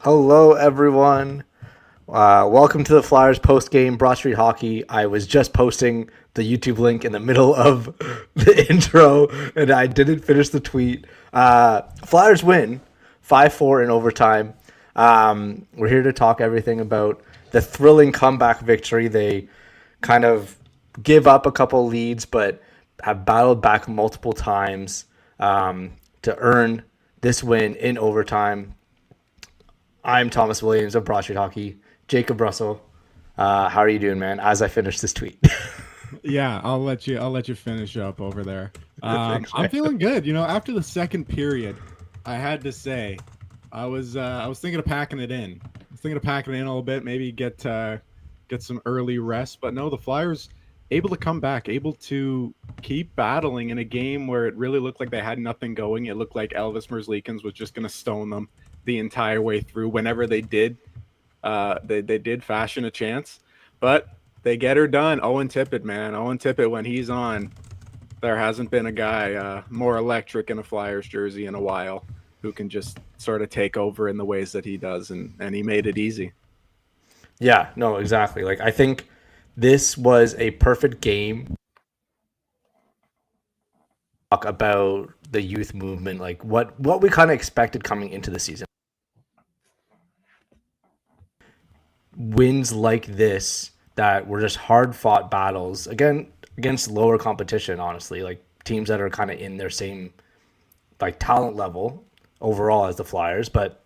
Hello, everyone. Welcome to the Flyers post-game Broad Street Hockey. I was just posting the YouTube link in the middle of the intro, and I didn't finish the tweet. Flyers win 5-4 in overtime. We're here to talk everything about the thrilling comeback victory. They kind of give up a couple leads, but have battled back multiple times to earn this win in overtime. I'm Thomas Williams of Broad Street Hockey. Jacob Russell, how are you doing, man? As I finish this tweet. Yeah, I'll let you finish up over there. Thanks, I'm man. feeling good. After the second period, I had to say, I was thinking of packing it in. I was thinking of packing it in a little bit, maybe get some early rest. But no, the Flyers able to come back, able to keep battling in a game where it really looked like they had nothing going. It looked like Elvis Merzlikins was just going to stone them the entire way through. Whenever they did, they did fashion a chance, but they get her done. Owen Tippett, man. Owen Tippett, when he's on, there hasn't been a guy more electric in a Flyers jersey in a while who can just sort of take over in the ways that he does, and he made it easy. Yeah, no, exactly. Like I think this was a perfect game. Talk about the youth movement, like what we kind of expected coming into the season. Wins like this that were just hard fought battles again against lower competition. Honestly, like teams that are kind of in their same like talent level overall as the Flyers, but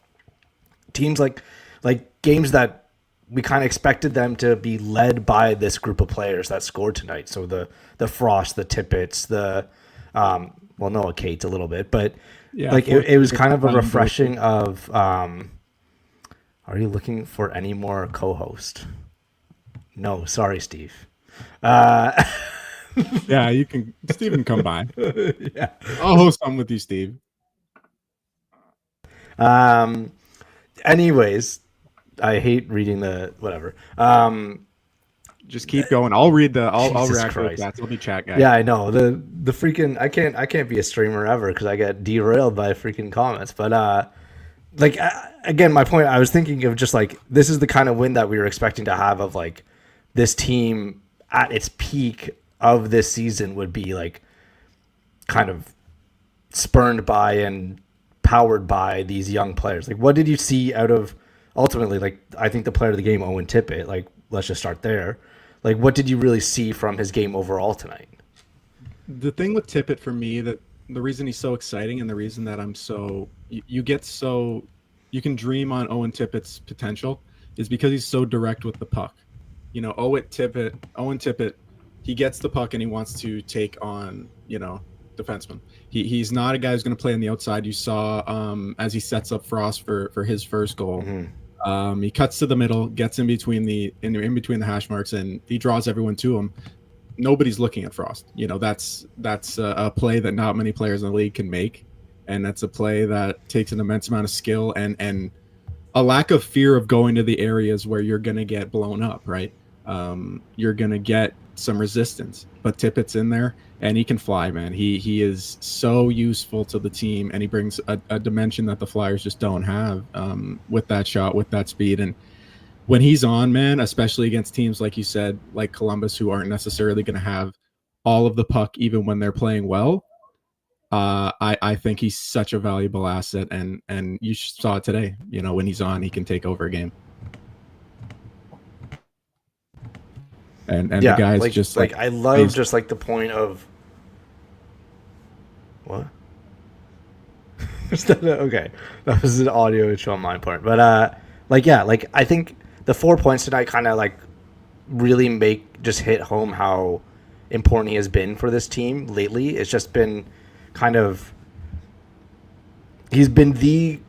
teams like games that we kind of expected them to be led by this group of players that scored tonight. So the Frost, the Tippets, the well, Noah Cates a little bit, but Yeah, like fourth it was year kind of a Ryan Baker. refreshing of. Are you looking for any more co-host? No, sorry, Steve. Uh, Yeah, you can. Steven, come by. yeah. I'll host on with you, Steve. Um. Anyways, I hate reading the whatever. Just keep going. I'll read the. I'll Jesus react to the Christ. chats. I'll be chat guy. Yeah, I know the freaking I can't be a streamer ever because I get derailed by freaking comments. But like again, my point I was thinking of just like this is the kind of win that we were expecting to have of like this team at its peak of this season would be like kind of spurned by and powered by these young players. Like, what did you see out of ultimately? Like, I think the player of the game, Owen Tippett. Like, let's just start there. Like, what did you really see from his game overall tonight? The thing with Tippett for me, that the reason he's so exciting and the reason that I'm so you get so you can dream on Owen Tippett's potential is because he's so direct with the puck. Owen Tippett, he gets the puck and he wants to take on, defenseman. He's not a guy who's going to play on the outside. You saw as he sets up Frost for his first goal. Mm-hmm. He cuts to the middle, gets in between the hash marks, and he draws everyone to him. Nobody's looking at Frost. That's a play that not many players in the league can make, and that's a play that takes an immense amount of skill and a lack of fear of going to the areas where you're going to get blown up. Right, you're going to get some resistance, but Tippett's in there and he can fly, man. He is so useful to the team, and he brings a dimension that the Flyers just don't have with that shot, with that speed, and when he's on, man, especially against teams like you said, like Columbus, who aren't necessarily going to have all of the puck even when they're playing well. I think he's such a valuable asset, and you saw it today. When he's on, he can take over a game, and the Yeah, guy's like just like like I love he's just like the point of what. Okay, that was an audio issue on my part, but like yeah, like I think the 4 points tonight kind of like really make just hit home how important he has been for this team lately. It's just been kind of he's been the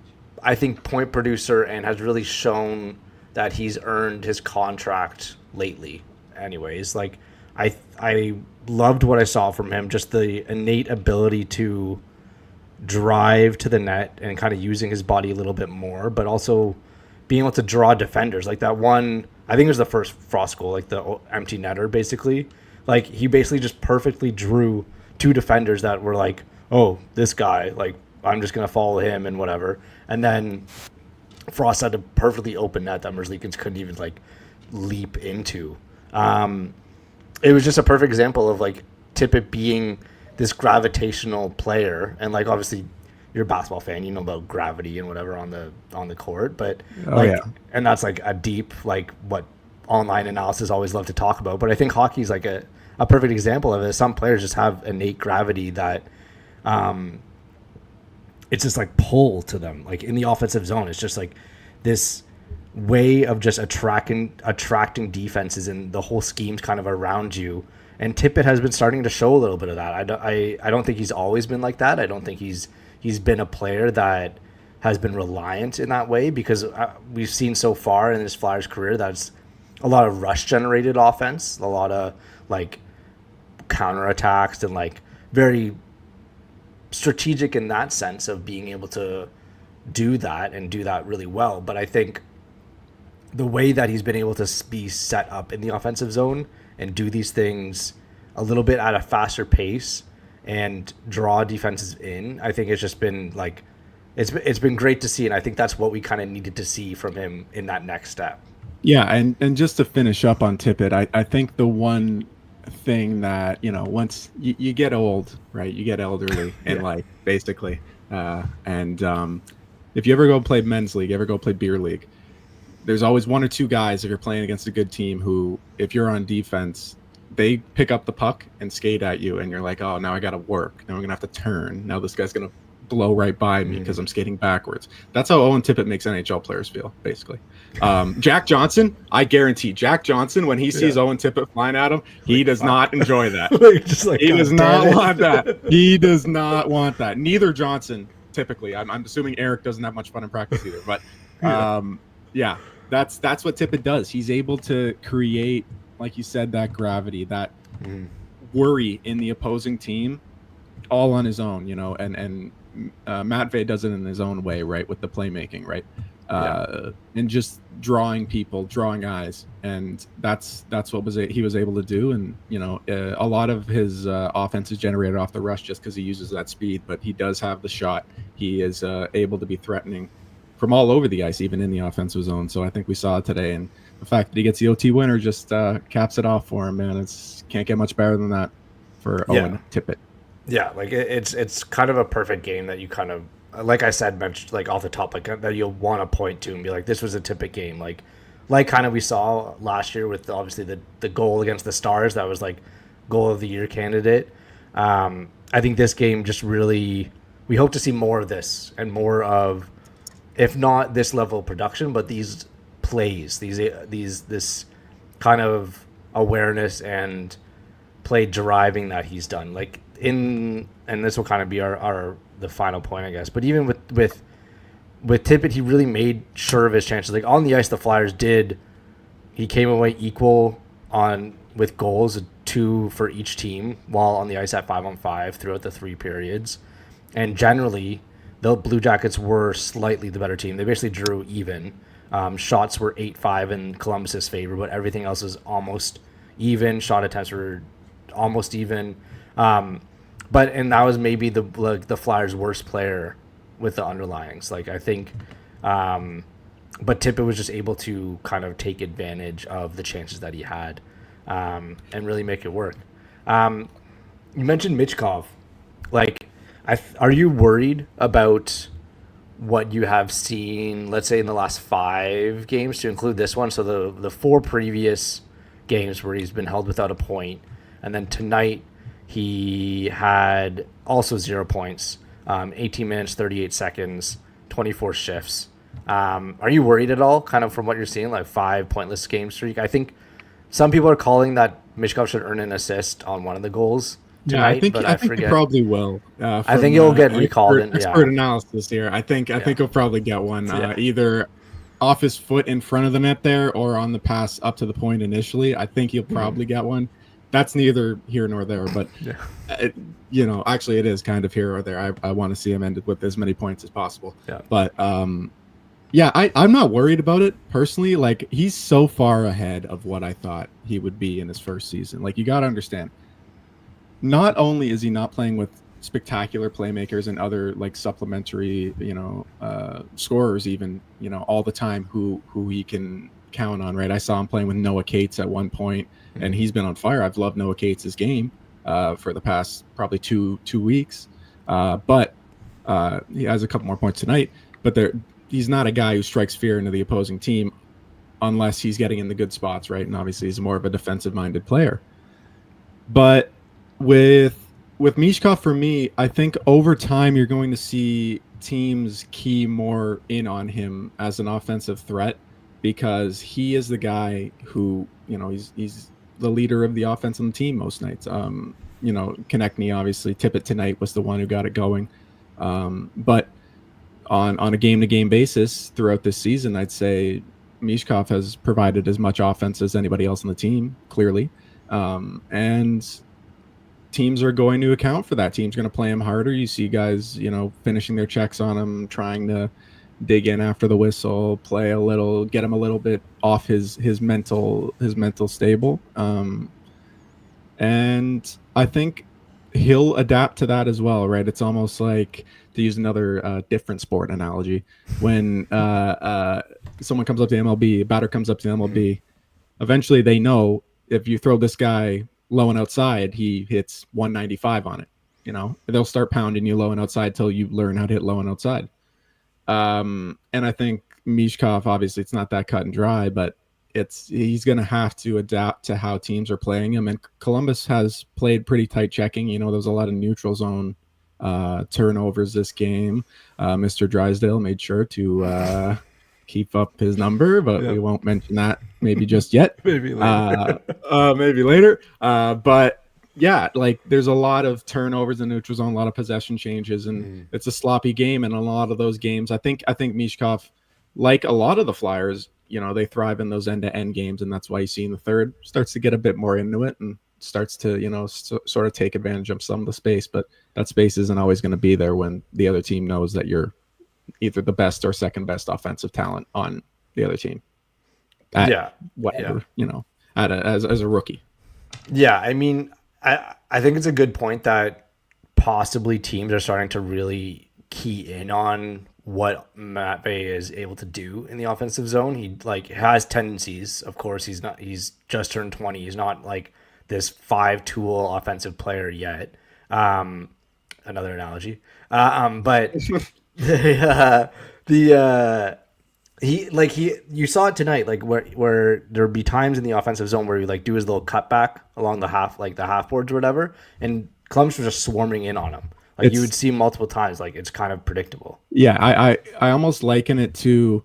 I think point producer and has really shown that he's earned his contract lately. Anyways, like I loved what I saw from him, just the innate ability to drive to the net and kind of using his body a little bit more, but also being able to draw defenders. Like that one, I think it was the first Frost goal, like the empty netter, basically. Like he basically just perfectly drew two defenders that were like, oh, this guy, like I'm just gonna follow him and whatever. And then Frost had a perfectly open net that Merzlikins couldn't even like leap into. It was just a perfect example of like Tippett being this gravitational player, and like obviously you're a basketball fan, you know about gravity and whatever on the court, but Oh like, yeah. and that's like a deep like what online analysis always love to talk about. But I think hockey is like a perfect example of it. Some players just have innate gravity that it's just like pull to them. Like in the offensive zone, it's just like this way of just attracting defenses, and the whole scheme's kind of around you. And Tippett has been starting to show a little bit of that. I don't think he's always been like that. I don't think he's been a player that has been reliant in that way, because we've seen so far in his Flyers career that's a lot of rush generated offense, a lot of like counterattacks, and like very strategic in that sense of being able to do that and do that really well. But I think the way that he's been able to be set up in the offensive zone and do these things a little bit at a faster pace and draw defenses in, I think it's just been like it's been great to see, and I think that's what we kind of needed to see from him in that next step. Yeah, and just to finish up on Tippett, I think the one thing that, once you get old, right? You get elderly in life, basically. And if you ever go play men's league, ever go play beer league, there's always one or two guys, if you're playing against a good team, who, if you're on defense, they pick up the puck and skate at you, and you're like, oh, now I got to work. Now I'm going to have to turn. Now this guy's going to blow right by me because I'm skating backwards. That's how Owen Tippett makes NHL players feel, basically. Jack Johnson, I guarantee Jack Johnson, when he sees Owen Tippett flying at him, he does not enjoy that. He does not want that. He does not want that. Neither Johnson, typically. I'm assuming Eric doesn't have much fun in practice either. But that's what Tippett does. He's able to create, like you said, that gravity, that worry in the opposing team, all on his own, and Matvey does it in his own way, right, with the playmaking, right, and just drawing people, drawing eyes, and that's what he was able to do. And a lot of his offense is generated off the rush just because he uses that speed, but he does have the shot. He is able to be threatening from all over the ice, even in the offensive zone. So I think we saw it today, and the fact that he gets the OT winner just caps it off for him, man. It's can't get much better than that for Owen Tippett. Yeah, like it's kind of a perfect game that you kind of, like I said, mentioned like off the top, like that you'll want to point to and be like, this was a Tippett game, like kind of we saw last year with obviously the goal against the Stars, that was like goal of the year candidate. I think this game just really, we hope to see more of this and more of, if not this level of production, but these plays, this kind of awareness and play driving that he's done, like and this will kind of be our the final point, I guess. But even with Tippett, he really made sure of his chances. Like on the ice, the Flyers he came away equal with goals, 2 for each team, while on the ice at 5-on-5 throughout the 3 periods. And generally, the Blue Jackets were slightly the better team. They basically drew even. Shots were 8-5 in Columbus's favor, but everything else was almost even. Shot attempts were almost even. And that was maybe the Flyers' worst player with the underlyings. Like I think, but Tippett was just able to kind of take advantage of the chances that he had, and really make it work. You mentioned Michkov. Like, are you worried about what you have seen, let's say in the last 5 games, to include this one? So the 4 previous games where he's been held without a point, and then tonight he had also 0 points, 18 minutes, 38 seconds, 24 shifts. Are you worried at all, kind of from what you're seeing, like 5 pointless game streak? I think some people are calling that Michkov should earn an assist on one of the goals tonight. Yeah, I think he probably will. I think he'll get recalled. Expert analysis here. I think he'll probably get one, either off his foot in front of the net there or on the pass up to the point initially. I think he'll probably get one. That's neither here nor there, but actually it is kind of here or there. I want to see him end with as many points as possible. Yeah. But I'm not worried about it personally. Like, he's so far ahead of what I thought he would be in his first season. Like, you got to understand, not only is he not playing with spectacular playmakers and other like supplementary, scorers even, all the time who he can count on, right? I saw him playing with Noah Cates at one point, and he's been on fire. I've loved Noah Cates' game for the past probably two weeks, but he has a couple more points tonight. But he's not a guy who strikes fear into the opposing team unless he's getting in the good spots, right? And obviously, he's more of a defensive-minded player. But with Mishkov, for me, I think over time you're going to see teams key more in on him as an offensive threat, because he is the guy who, he's the leader of the offense on the team most nights. Konechny, obviously, Tippett tonight was the one who got it going. But on a game-to-game basis throughout this season, I'd say Mishkov has provided as much offense as anybody else on the team, clearly. And teams are going to account for that. Teams going to play him harder. You see guys, finishing their checks on him, trying to dig in after the whistle, play a little, get him a little bit off his mental stable. And I think he'll adapt to that as well, right? It's almost like, to use another different sport analogy, when someone comes up to MLB, a batter comes up to MLB, eventually they know if you throw this guy low and outside, he hits 195 on it. They'll start pounding you low and outside till you learn how to hit low and outside. And I think Mishkov, obviously, it's not that cut and dry, but he's going to have to adapt to how teams are playing him. And Columbus has played pretty tight checking. There's a lot of neutral zone turnovers this game. Mr. Drysdale made sure to keep up his number, but we won't mention that maybe just yet. Maybe later. Maybe later. But yeah, like there's a lot of turnovers in neutral zone, a lot of possession changes, and it's a sloppy game. And a lot of those games, I think Mishkov, like a lot of the Flyers, they thrive in those end-to-end games, and that's why you see in the third starts to get a bit more into it and starts to sort of take advantage of some of the space. But that space isn't always going to be there when the other team knows that you're either the best or second best offensive talent on the other team. As a rookie. Yeah, I mean, I think it's a good point that possibly teams are starting to really key in on what Matvey is able to do in the offensive zone. He has tendencies. Of course, he's just turned 20. He's not like this 5-tool offensive player yet. Another analogy. But you saw it tonight, like where there'd be times in the offensive zone where he do his little cutback along the half boards or whatever, and Columbus was just swarming in on him. You would see multiple times. It's kind of predictable. Yeah, I almost liken it to,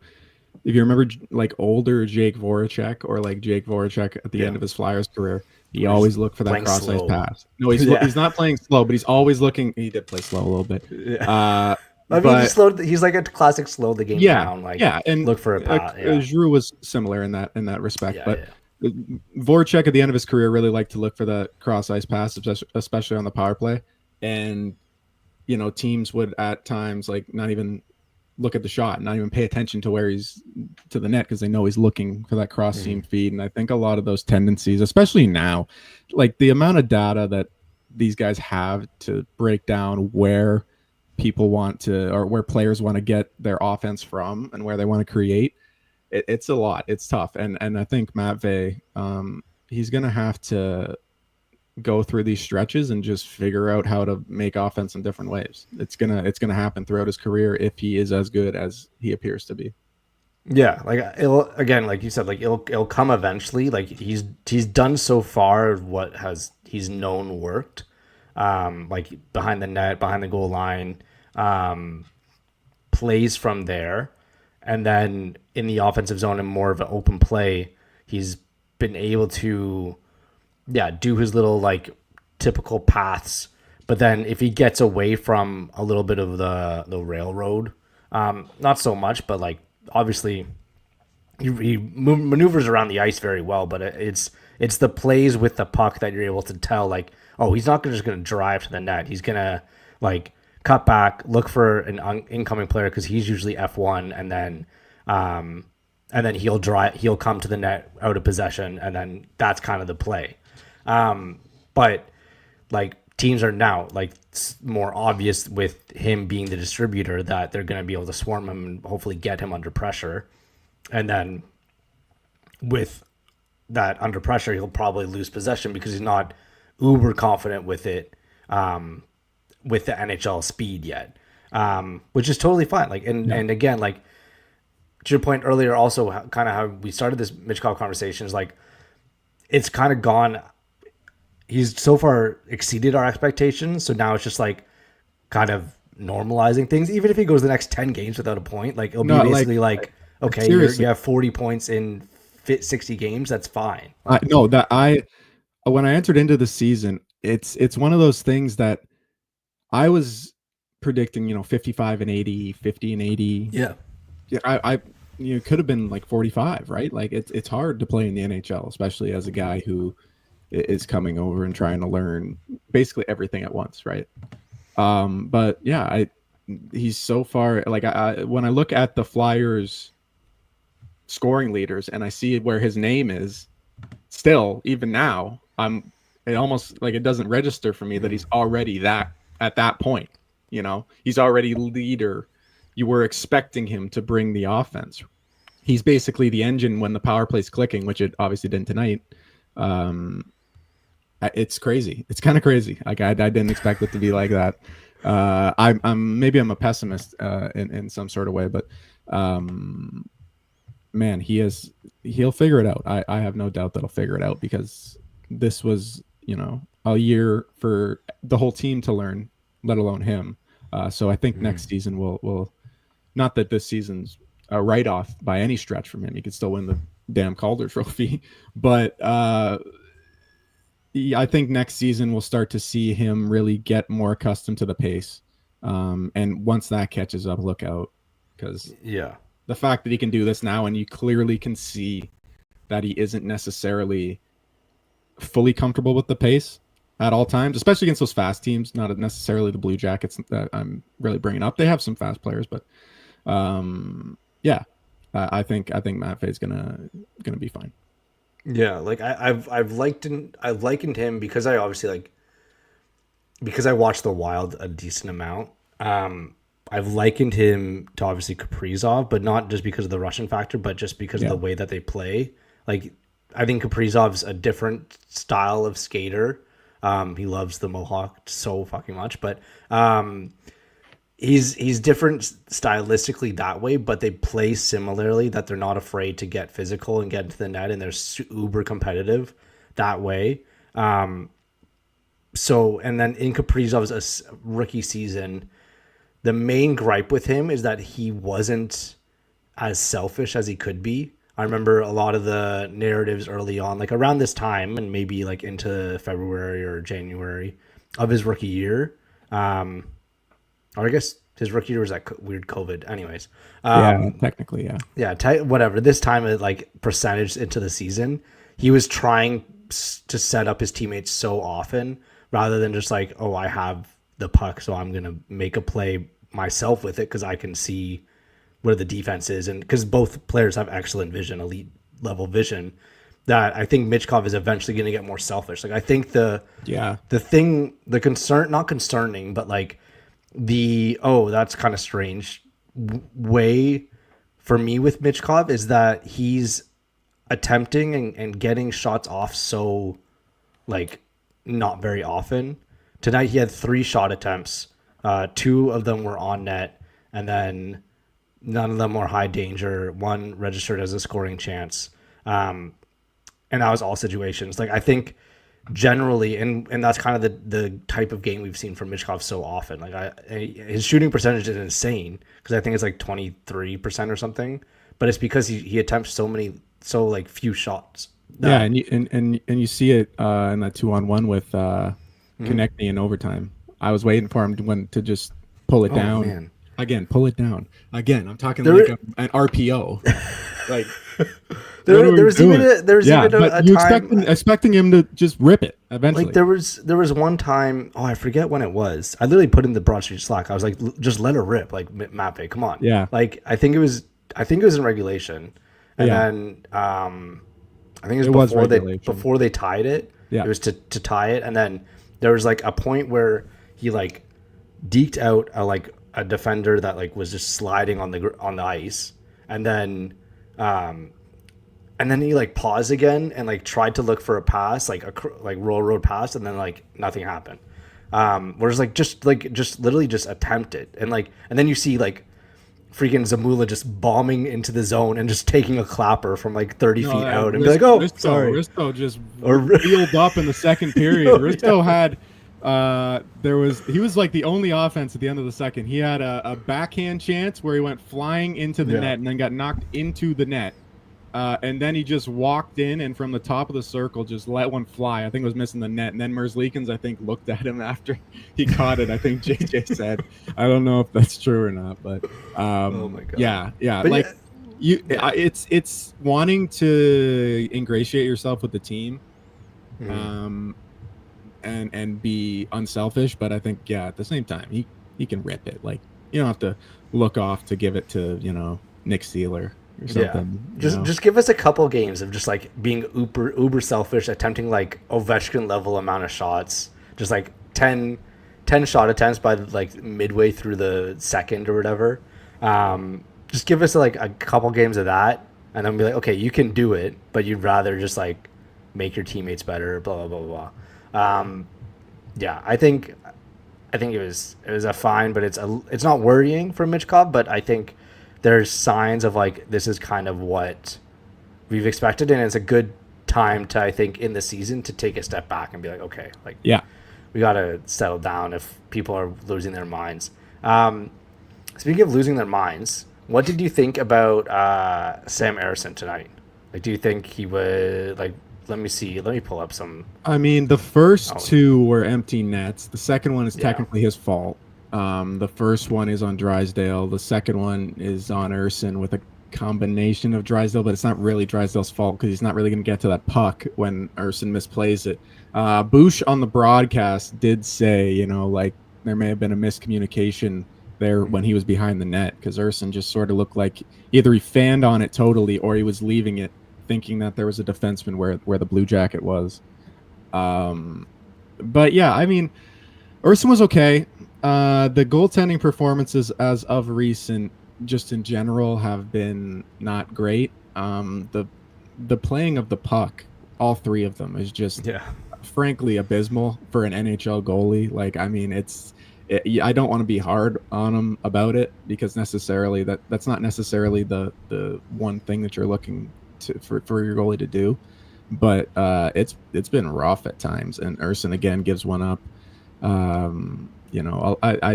if you remember, older Jake Voracek, or Jake Voracek at the end of his Flyers career. He always looked for that cross-ice pass. No, he's not playing slow, but he's always looking. He did play slow a little bit. Yeah. He's like a classic slow the game down. And look for a pass. Giroux was similar in that respect, Voracek at the end of his career really liked to look for the cross-ice pass, especially on the power play. And teams would at times not even look at the shot, not even pay attention to where he's to the net, because they know he's looking for that cross seam feed. And I think a lot of those tendencies, especially now, the amount of data that these guys have to break down where people want to, or where players want to get their offense from and where they want to create, it's a lot. It's tough. And I think Matvey, he's going to have to go through these stretches and just figure out how to make offense in different ways. It's gonna happen throughout his career if he is as good as he appears to be. Yeah, it'll, again, like you said, it'll come eventually. He's done so far what he's known worked, behind the net, behind the goal line, plays from there, and then in the offensive zone and more of an open play, he's been able to do his little typical paths. But then if he gets away from a little bit of the railroad, not so much, but obviously he maneuvers around the ice very well. But it's the plays with the puck that you're able to tell, he's not just going to drive to the net. He's going to cut back, look for an incoming player, because he's usually F1, and then he'll come to the net out of possession, and then that's kind of the play. But teams are now like more obvious with him being the distributor that they're going to be able to swarm him and hopefully get him under pressure. And then with that under pressure, he'll probably lose possession because he's not uber confident with it, with the NHL speed yet, which is totally fine. Like, and again, like to your point earlier, also kind of how we started this Mitchkov conversation is like, it's kind of gone. He's so far exceeded our expectations. So now it's just like kind of normalizing things. Even if he goes the next 10 games without a point, like it'll be basically like okay, you have 40 points in 60 games. That's fine. No, when I entered into the season, it's one of those things that I was predicting, 55 and 80, 50 and 80. Yeah. I could have been like 45, right? Like it's hard to play in the NHL, especially as a guy who is coming over and trying to learn basically everything at once, right? But yeah, he's so far, like when I look at the Flyers scoring leaders and I see where his name is, still even now, it almost like it doesn't register for me that he's already at that point. He's already leader. You were expecting him to bring the offense. He's basically the engine when the power play's clicking, which it obviously didn't tonight. It's crazy. It's kind of crazy. Like I didn't expect it to be like that. I'm a pessimist in some sort of way, but man, he'll figure it out. I have no doubt that he'll figure it out because this was a year for the whole team to learn, let alone him. So I think next season will not that this season's a write-off by any stretch from him. He could still win the damn Calder Trophy, but I think next season we'll start to see him really get more accustomed to the pace. And once that catches up, look out, because the fact that he can do this now, and you clearly can see that he isn't necessarily fully comfortable with the pace at all times, especially against those fast teams, not necessarily the Blue Jackets that I'm really bringing up. They have some fast players, but I think Matvey's gonna be fine. Yeah, like I've likened him because I obviously because I watched the Wild a decent amount. I've likened him to obviously Kaprizov, but not just because of the Russian factor, but just because of the way that they play. Like I think Kaprizov's a different style of skater. He loves the Mohawk so fucking much, but he's different stylistically that way, but they play similarly, that they're not afraid to get physical and get into the net, and they're uber competitive that way. So, and then in Kaprizov's rookie season, the main gripe with him is that he wasn't as selfish as he could be. I remember a lot of the narratives early on, like around this time and maybe like into February or January of his rookie year. Or I guess his rookie year was that weird COVID. Anyways. Technically, yeah. Yeah, whatever. This time, like percentage into the season, he was trying to set up his teammates so often rather than just like, oh, I have the puck, so I'm going to make a play myself with it because I can see where the defense is. And because both players have excellent vision, elite level vision, that I think Mitchkov is eventually going to get more selfish. Like I think the concern, not concerning, but like that's kind of strange way for me with Mitchkov is that he's attempting and getting shots off so like not very often. Tonight he had 3 shot attempts. 2 of them were on net, and then none of them were high danger. 1 registered as a scoring chance. And that was all situations. Like I think generally, and that's kind of the type of game we've seen from Mitchkov so often. Like his shooting percentage is insane because I think it's like 23% or something. But it's because he attempts so like few shots. Yeah, and you see it in that 2-on-1 with Konechny in overtime. I was waiting for him to just pull it down. Man. Again, pull it down. Again, I'm talking like an RPO. Like there's even a time expecting him to just rip it eventually. Like there was one time, I forget when it was. I literally put in the Broad Street Slack. I was like, just let her rip, like Mappe, come on. Yeah. Like I think it was in regulation, and then I think it was before they tied it. Yeah. It was to tie it, and then there was like a point where he like deked out a defender that like was just sliding on the ice, and then he like paused again and like tried to look for a pass, like like road pass, and then like nothing happened. Whereas just literally just attempt it, and then you see like freaking Zamula just bombing into the zone and just taking a clapper from like 30 feet out and be like, oh, sorry. Risto just wheeled up in the second period. Risto had he was like the only offense at the end of the second. He had a backhand chance where he went flying into the net and then got knocked into the net. And then he just walked in and from the top of the circle just let one fly. I think it was missing the net. And then Merzlikins, I think, looked at him after he caught it. I think JJ said. I don't know if that's true or not, but oh my God. Yeah. But it's wanting to ingratiate yourself with the team, and be unselfish. But I think at the same time he can rip it. Like you don't have to look off to give it to Nick Seeler. Just give us a couple games of just like being uber selfish, attempting like Ovechkin level amount of shots, just like 10 shot attempts by like midway through the second or whatever. Just give us like a couple games of that, and then be like, okay, you can do it, but you'd rather just like make your teammates better, blah blah blah blah. I think it was a fine, but it's not worrying for Mitch Cobb, but I think there's signs of like this is kind of what we've expected, and it's a good time to, I think, in the season to take a step back and be like, okay, like we got to settle down if people are losing their minds. Speaking of losing their minds, what did you think about Sam Ersson tonight? Like, do you think he would like? Let me pull up some. I mean, the first two were empty nets. The second one is technically his fault. The first one is on Drysdale. The second one is on Ersson with a combination of Drysdale, but it's not really Drysdale's fault because he's not really going to get to that puck when Ersson misplays it. Bush on the broadcast did say, like there may have been a miscommunication there when he was behind the net because Ersson just sort of looked like either he fanned on it totally or he was leaving it thinking that there was a defenseman where the blue jacket was. But yeah, I mean, Ersson was okay. The goaltending performances as of recent, just in general, have been not great. The playing of the puck, all three of them, is just frankly abysmal for an NHL goalie. Like, I mean, I don't want to be hard on him about it because necessarily that's not necessarily the one thing that you're looking for your goalie to do. But it's been rough at times, and Ersson again gives one up. I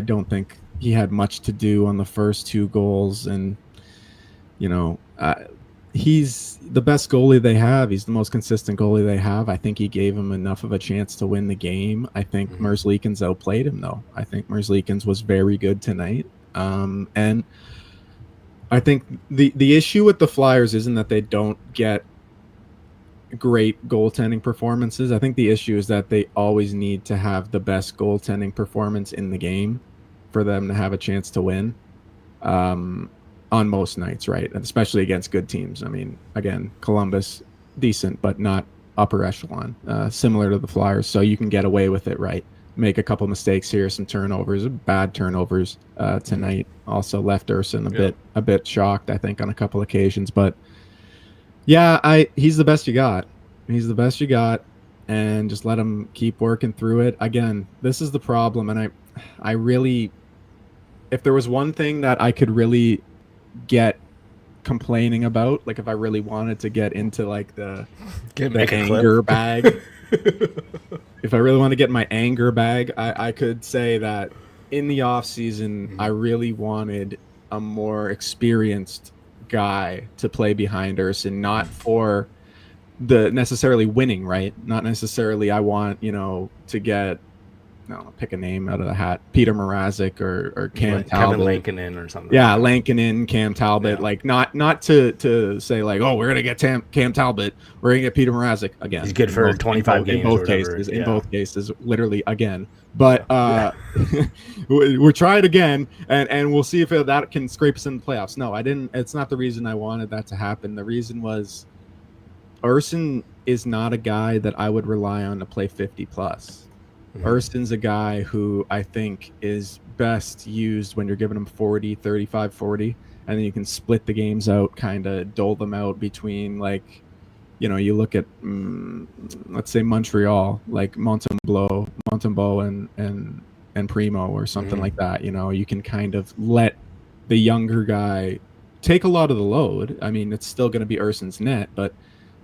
don't think he had much to do on the first two goals, and he's the best goalie they have. He's the most consistent goalie they have. I think he gave him enough of a chance to win the game. I think Merzlikins outplayed him, though. I think Merzlikins was very good tonight, and I think the issue with the Flyers isn't that they don't get great goaltending performances. I think the issue is that they always need to have the best goaltending performance in the game for them to have a chance to win on most nights, right? And especially against good teams. I mean, again, Columbus, decent, but not upper echelon, similar to the Flyers. So you can get away with it, right? Make a couple mistakes here, some turnovers, bad turnovers tonight. Also left Ersson a bit shocked, I think, on a couple occasions, but yeah, he's the best you got. He's the best you got, and just let him keep working through it. Again, this is the problem, and I really, if there was one thing that I could really get complaining about, like if I really wanted to get into like the anger bag, if I really want to get my anger bag, I could say that in the off season, I really wanted a more experienced guy to play behind Ersson, not for the necessarily winning, right? Not necessarily I want, to get, pick a name out of the hat, Peter Mrazek or Cam Talbot. Kevin Lankinen or something. Yeah, Lankinen, Cam Talbot. Yeah. Like not to say like, oh, we're going to get Cam Talbot. We're going to get Peter Mrazek again. He's good for 25 games. In both cases, literally again. But we'll try it again, and we'll see if that can scrape us in the playoffs. No, I didn't. It's not the reason I wanted that to happen. The reason was Ersson is not a guy that I would rely on to play 50 plus. Erston's a guy who I think is best used when you're giving him 40, 35, 40, and then you can split the games out, kind of dole them out between, like, you look at, let's say Montreal, like Montembeau and Primo or something like that. You can kind of let the younger guy take a lot of the load. I mean, it's still going to be Erson's net, but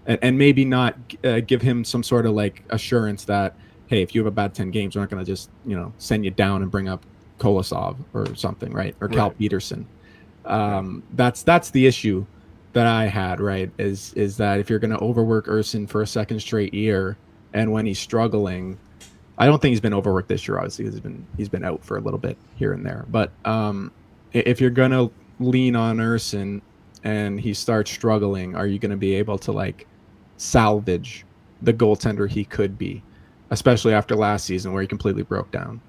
and maybe not give him some sort of like assurance that, hey, if you have a bad 10 games, we're not going to just send you down and bring up Kolosov or something, right? Or Cal Peterson. That's the issue that I had, right? Is that if you're going to overwork Erson for a second straight year, and when he's struggling, I don't think he's been overworked this year. Obviously, he's been out for a little bit here and there. But if you're going to lean on Erson and he starts struggling, are you going to be able to like salvage the goaltender he could be, especially after last season where he completely broke down?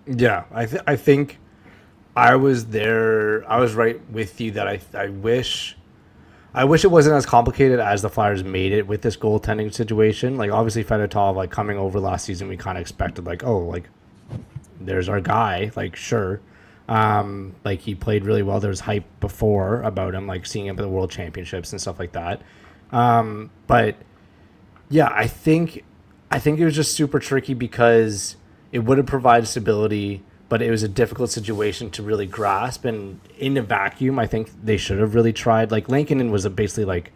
Yeah, I think I was there. I was right with you that I wish it wasn't as complicated as the Flyers made it with this goaltending situation. Like, obviously Fedotov, like, coming over last season, we kind of expected, like, oh, like, there's our guy, like, sure. Like, he played really well. There was hype before about him, like, seeing him at the World Championships and stuff like that. But yeah, I think it was just super tricky because it would have provided stability, but it was a difficult situation to really grasp. And in a vacuum, I think they should have really tried. Like, Lankinen was basically like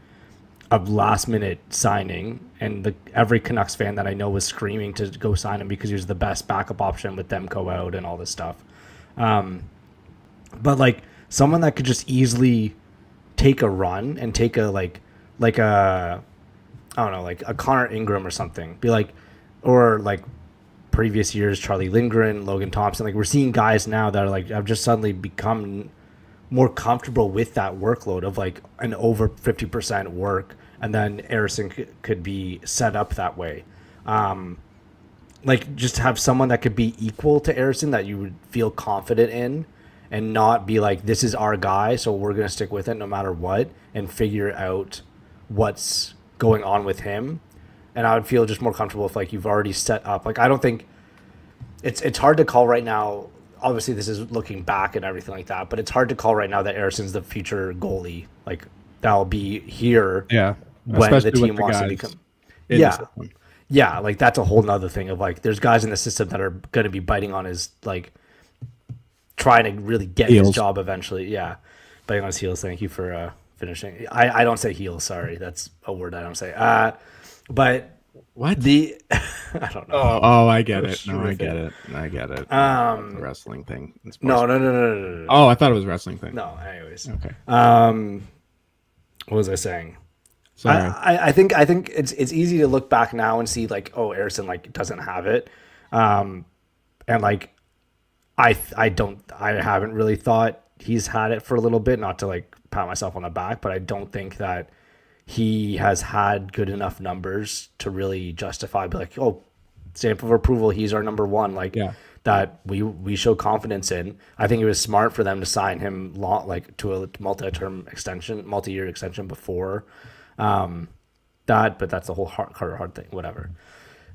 a last minute signing, and every Canucks fan that I know was screaming to go sign him because he was the best backup option with Demko out and all this stuff. But like someone that could just easily take a run and take a like a, I don't know, like a Connor Ingram or something, be like, or like previous years, Charlie Lindgren, Logan Thompson. Like, we're seeing guys now that are like, have just suddenly become more comfortable with that workload of like an over 50% work, and then Erson could be set up that way. Like, just have someone that could be equal to Erson that you would feel confident in, and not be like, this is our guy, so we're going to stick with it no matter what, and figure out what's going on with him. And I would feel just more comfortable if, like, you've already set up. Like, I don't think it's hard to call right now. Obviously, this is looking back and everything like that, but it's hard to call right now that Erson's the future goalie. Like, that'll be here when the team wants to become. Yeah, like, that's a whole nother thing of, like, there's guys in the system that are going to be biting on his, like, trying to really get his job eventually. Yeah, biting on his heels. Thank you for finishing. I don't say heels. Sorry, that's a word I don't say. But what I don't know. Oh, I get it. No, I get it. The wrestling thing. No. Oh, I thought it was a wrestling thing. No, anyways. Okay. What was I saying? Sorry. I think it's easy to look back now and see, like, oh, Erson, like, doesn't have it, and like I haven't really thought he's had it for a little bit. Not to like pat myself on the back, but I don't think that he has had good enough numbers to really justify, be like, oh, stamp of approval, he's our number one. Like, that we show confidence in. I think it was smart for them to sign him to a multi-year extension before that. But that's the whole hard thing. Whatever.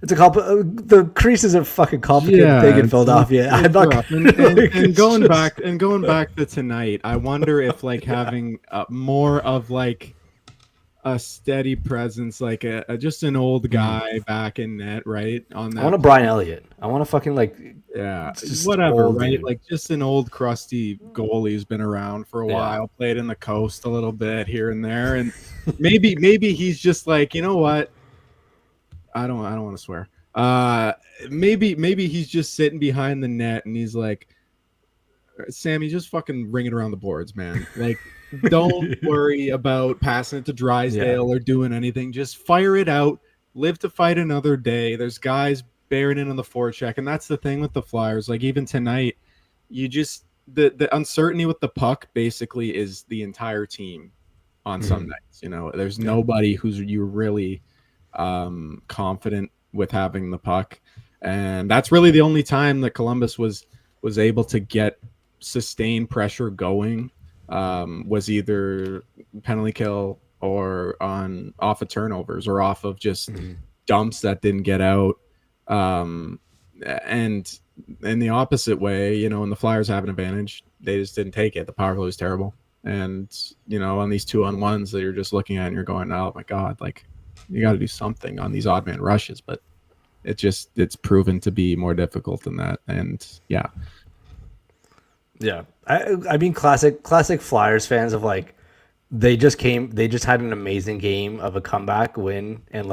It's the crease is a fucking complicated thing in Philadelphia. And going back to tonight, I wonder if, like, having more of like a steady presence, like just an old guy back in net, right? On that, I want a Brian Elliott. I want a fucking, like, whatever, right? Dude. Like, just an old crusty goalie who's been around for a while, played in the coast a little bit here and there, and maybe he's just like, you know what? I don't want to swear. Maybe he's just sitting behind the net and he's like, Sammy, just fucking ring it around the boards, man. Like, don't worry about passing it to Drysdale or doing anything. Just fire it out. Live to fight another day. There's guys bearing in on the forecheck, and that's the thing with the Flyers. Like, even tonight, you just the uncertainty with the puck basically is the entire team on some nights. There's nobody who's you really confident with having the puck, and that's really the only time that Columbus was able to get sustained pressure going, was either penalty kill or off of turnovers or off of just dumps that didn't get out. And in the opposite way, when the Flyers have an advantage, they just didn't take it. The power play was terrible. And, on these 2-on-1s that you're just looking at and you're going, oh my God, like you got to do something on these odd man rushes. But it's proven to be more difficult than that. And yeah. Yeah. I mean, classic Flyers fans of like, they just had an amazing game of a comeback win and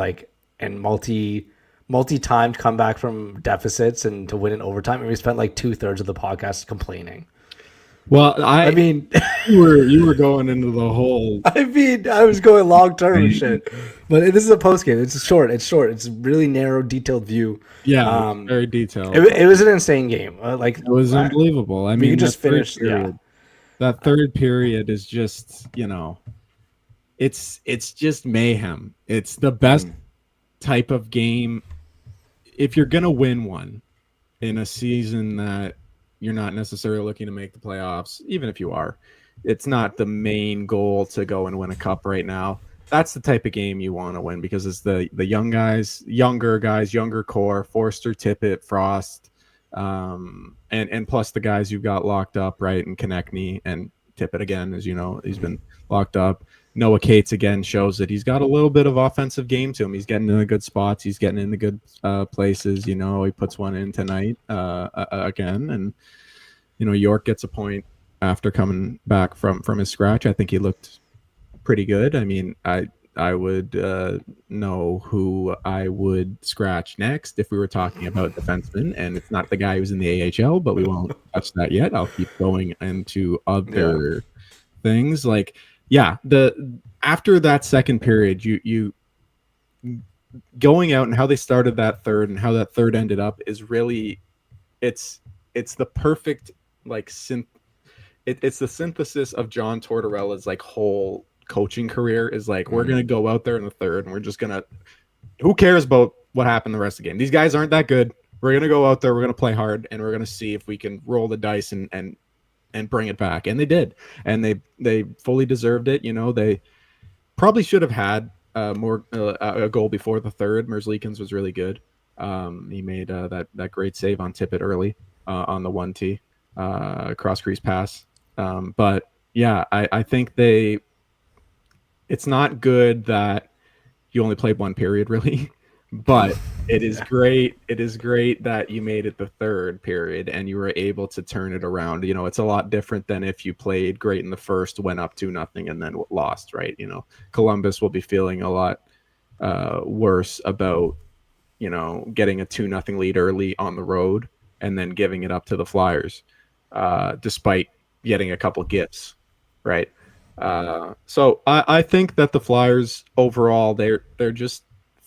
multi-timed comeback from deficits and to win in overtime. And we spent like 2/3 of the podcast complaining. Well, I mean, you were going into the whole. I mean, I was going long term and shit, but this is a post game. It's short. It's a really narrow, detailed view. Yeah, very detailed. It was an insane game. It was unbelievable. I mean, you just finished. Yeah, that third period is just it's just mayhem. It's the best type of game if you're gonna win one in a season that you're not necessarily looking to make the playoffs. Even if you are, it's not the main goal to go and win a cup right now. That's the type of game you want to win because it's the younger core, Forster, Tippett, Frost, and plus the guys you've got locked up, right? And Konechny and Tippett again, as you know, he's been locked up. Noah Cates again shows that he's got a little bit of offensive game to him. He's getting in the good spots. He's getting in the good places. He puts one in tonight again, and York gets a point after coming back from his scratch. I think he looked pretty good. I mean, I would know who I would scratch next if we were talking about defensemen, and it's not the guy who's in the AHL, but we won't touch that yet. I'll keep going into other things like. Yeah, after that second period, you going out and how they started that third and how that third ended up is really it's the perfect it's the synthesis of John Tortorella's whole coaching career is we're gonna go out there in the third and we're just gonna who cares about what happened the rest of the game? These guys aren't that good. We're gonna go out there, we're gonna play hard, and we're gonna see if we can roll the dice and bring it back. And they did. And they fully deserved it. They probably should have had more a goal before the third. Merzlikins was really good. He made that great save on Tippett early on the 1T cross crease pass. But yeah, I think it's not good that you only played one period really. But it is great. It is great that you made it the third period and you were able to turn it around. It's a lot different than if you played great in the first, went up 2-0, and then lost, right? Columbus will be feeling a lot worse about, getting a 2-0 lead early on the road and then giving it up to the Flyers, despite getting a couple gifts, right? So I think that the Flyers overall, they're just,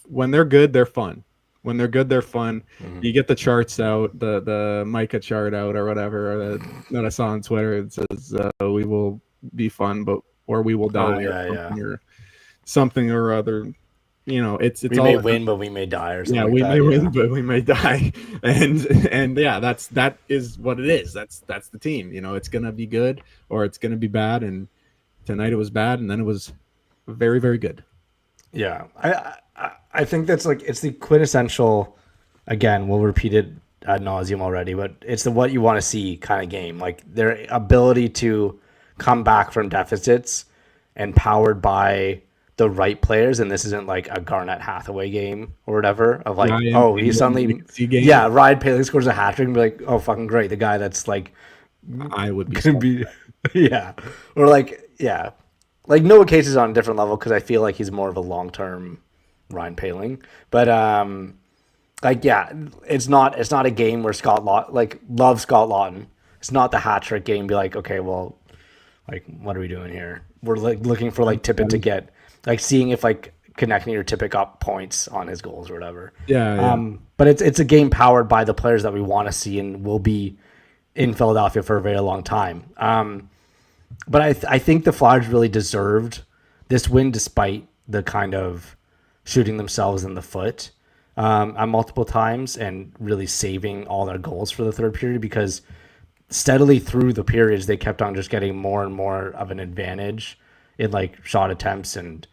when they're good, they're fun. When they're good, they're fun. Mm-hmm. You get the charts out, the Micah chart out or whatever that I saw on Twitter. It says we will be fun, or we will die, or something or other. It's we may win, but we may die, or something. Yeah, we may win, but we may die, and yeah, that is what it is. That's the team. It's gonna be good or it's gonna be bad, and tonight it was bad, and then it was very, very good. Yeah, I think that's it's the quintessential. Again, we'll repeat it ad nauseum already, but it's the what you want to see kind of game. Their ability to come back from deficits and powered by the right players. And this isn't like a Garnett Hathaway game or whatever of he's suddenly Ryan Paley scores a hat trick and be like, oh, fucking great, the guy that's I would be gonna be or Noah Cates is on a different level because I feel like he's more of a long-term Ryan Paling. But it's not a game where Scott love Scott Lawton. It's not the hat trick game. Be like, okay, well, what are we doing here? We're looking for Tippett to get seeing if Konechny or Tippett got points on his goals or whatever. Yeah. But it's a game powered by the players that we want to see and will be in Philadelphia for a very long time. But I think the Flyers really deserved this win despite the kind of shooting themselves in the foot at multiple times and really saving all their goals for the third period, because steadily through the periods they kept on just getting more and more of an advantage in shot attempts and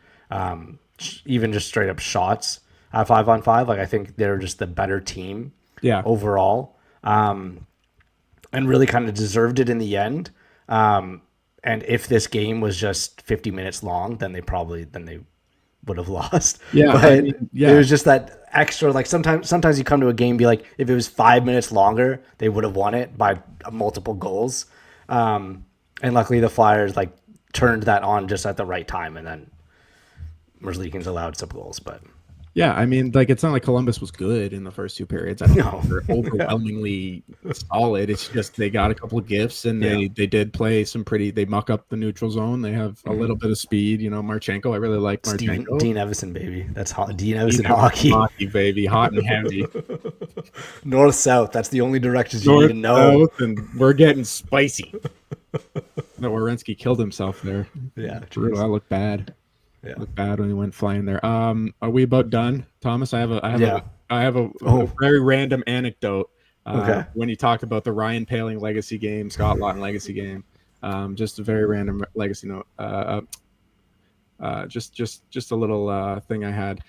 even just straight up shots at 5-on-5. I think they're just the better team. Yeah. overall, and really kind of deserved it in the end. And if this game was just 50 minutes long, then they would have lost. Yeah. I But mean, it yeah. was just that extra. Like sometimes you come to a game, be like, if it was 5 minutes longer, they would have won it by multiple goals. And luckily, the Flyers like turned that on just at the right time, and then Merzlikins allowed some goals. But Yeah, I mean, like it's not like Columbus was good in the first two periods. I don't no, think they're overwhelmingly solid. It's just they got a couple of gifts and Yeah. they did play some pretty. They muck up the neutral zone. They have a little bit of speed. You know, Marchenko. I really like Marchenko. Dean Evison, baby. That's hot. Dean He's Evison hockey. hockey, baby, hot and heavy. North south. That's the only directions you need North to know. south, and we're getting spicy. No, Werenski killed himself there. Yeah, True. I look bad. Yeah. Looked bad when he went flying there. Are we about done, Thomas? I have Yeah. a very random anecdote. Okay. When you talked about the Ryan Paling legacy game, Scott Lawton legacy game, just a very random legacy note. Just a little thing I had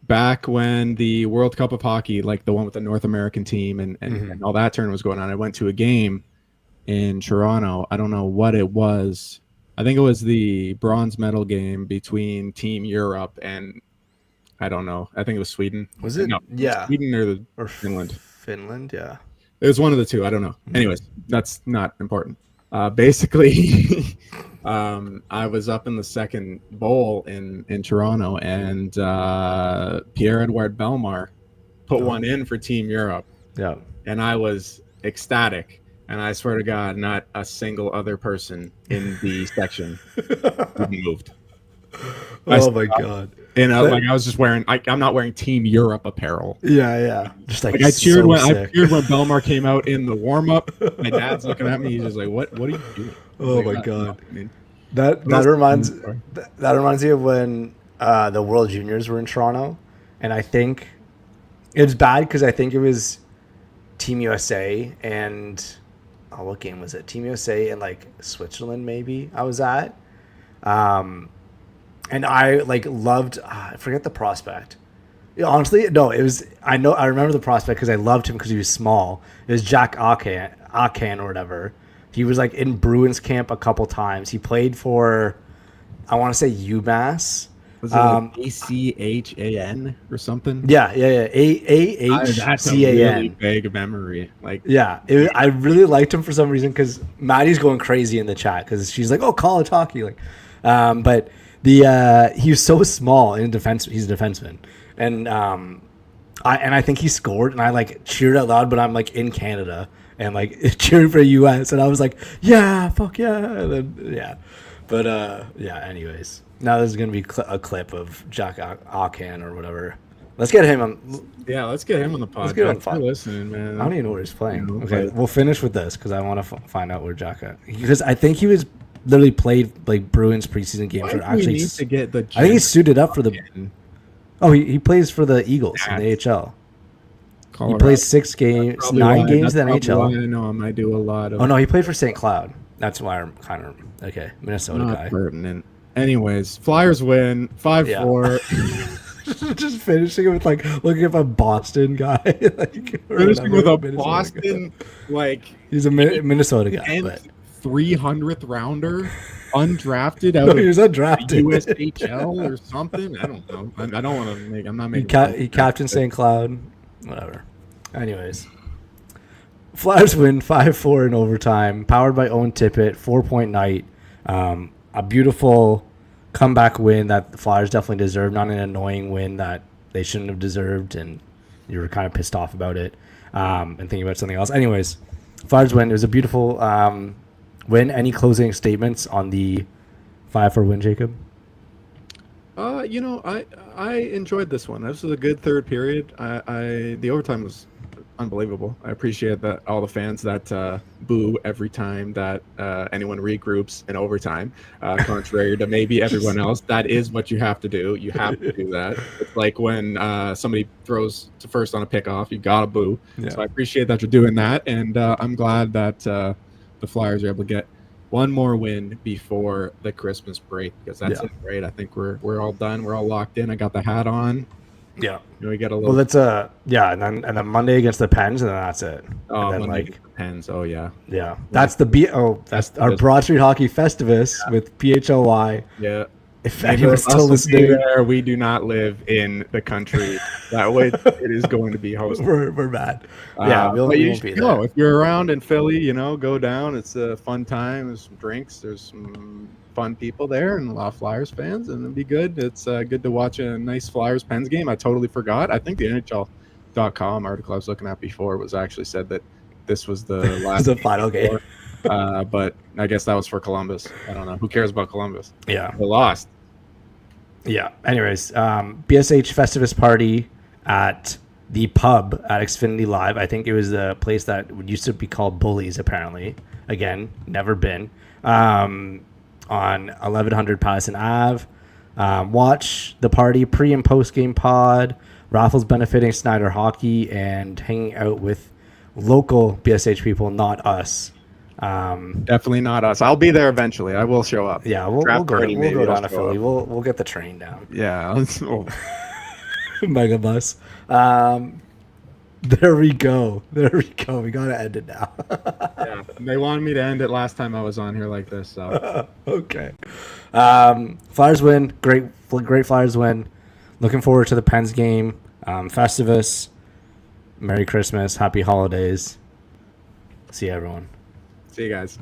back when the World Cup of Hockey, like the one with the North American team and all that turn was going on. I went to a game in Toronto. I don't know what it was. I think it was the bronze medal game between Team Europe and I don't know. I think it was Sweden. Was it? No, Yeah. Sweden or Finland. Finland. Finland, yeah. It was one of the two. I don't know. Anyways, that's not important. Basically, I was up in the second bowl in Toronto, and Pierre-Edouard Bellemare put one in for Team Europe. Yeah. And I was ecstatic. And I swear to God, not a single other person in the section moved. Oh my God. And I was just wearing. I'm not wearing Team Europe apparel. Yeah. Just like I cheered so when sick. Bellemare came out in the warm up. My dad's looking at me. He's just like, "What are you doing?" Oh like, my God. I mean, That reminds me of when the World Juniors were in Toronto, and I think it's bad because I think it was Team USA and what game was it? Team USA and like Switzerland maybe I was at, and I like loved I forget the prospect. Yeah, honestly, no, it was I remember the prospect because I loved him because he was small. It was Jack Akan or whatever. He was like in Bruins camp a couple times. He played for, I want to say UMass. Was it like ACHAN or something? Yeah. AHCAN. That's a really vague memory. Like, yeah, I really liked him for some reason because Maddie's going crazy in the chat because she's like, "Oh, college hockey!" Like, but he was so small in defense. He's a defenseman, and I think he scored, and I like cheered out loud, but I'm like in Canada and like cheering for US, and I was like, yeah, fuck yeah, and then, yeah, but yeah. Anyways, now there's gonna be a clip of Jack Akan or whatever. Let's get him on. Yeah, let's get him on the pod. Let's get him on the pod. Listening, man. I don't even know where he's playing. Okay, we'll finish with this because I want to find out where Jack at, because I think he was literally played like Bruins preseason games. Why do we need to get the I think he's suited up for the. Oh, he plays for the Eagles in the AHL. He plays 6 games, 9 games in the NHL. I know him. I do a lot of. Oh no, he played for St. Cloud. That's why I'm kind of okay. Minnesota not guy. Pertinent. Anyways, Flyers win 5-4. Just finishing with like looking at a Boston guy. Like, finishing with a Boston like he's a Minnesota guy, but 300th rounder. Undrafted out he was undrafted. USHL or something. I don't know. I don't want to make. I'm not making. He captained St. Cloud. Whatever. Anyways, Flyers win 5-4 in overtime. Powered by Owen Tippett. 4-point night. A beautiful comeback win that the Flyers definitely deserved. Not an annoying win that they shouldn't have deserved, and you were kind of pissed off about it and thinking about something else. Anyways, Flyers win. It was a beautiful win. Any closing statements on the 5-4 win, Jacob? You know, I enjoyed this one. This was a good third period. The overtime was unbelievable. I appreciate that all the fans that boo every time that anyone regroups in overtime, contrary to maybe everyone else. That is what you have to do. You have to do that. It's like when somebody throws to first on a pickoff, you gotta boo. Yeah. So I appreciate that you're doing that, and I'm glad that the Flyers are able to get one more win before the Christmas break, because that's it, right? I think we're all done. We're all locked in. I got the hat on. Yeah. We get a little. Well, it's and then Monday against the Pens, and then that's it. Oh, and then Monday depends. Oh yeah. Yeah, that's that's our Broad Street Hockey Festivus with PHLY. Yeah. If Neither anyone's of us still will be listening, there. We do not live in the country that way it is going to be hosted. we're mad. Yeah, But we you won't be should go. there. If you're around in Philly, go down. It's a fun time. There's some drinks. There's some fun people there and a lot of Flyers fans, and it'll be good. It's good to watch a nice Flyers Pens game. I totally forgot. I think the NHL.com article I was looking at before was actually said that this was the last the final game. but I guess that was for Columbus. I don't know. Who cares about Columbus? Yeah. They lost. Yeah. Anyways, BSH Festivus party at the pub at Xfinity Live. I think it was the place that used to be called Bullies, apparently. Again, never been. On 1100 Patterson Ave. Watch the party pre and post game pod, raffles benefiting Snyder Hockey, and hanging out with local BSH people, not us. Definitely not us. I'll be there eventually. I will show up. Yeah, we'll go down to Philly. We'll get the train down. Yeah. Mega bus. There we go. We gotta end it now. Yeah. They wanted me to end it last time I was on here like this. So okay. Flyers win. Great Flyers win. Looking forward to the Pens game. Festivus. Merry Christmas. Happy holidays. See you, everyone. see you guys.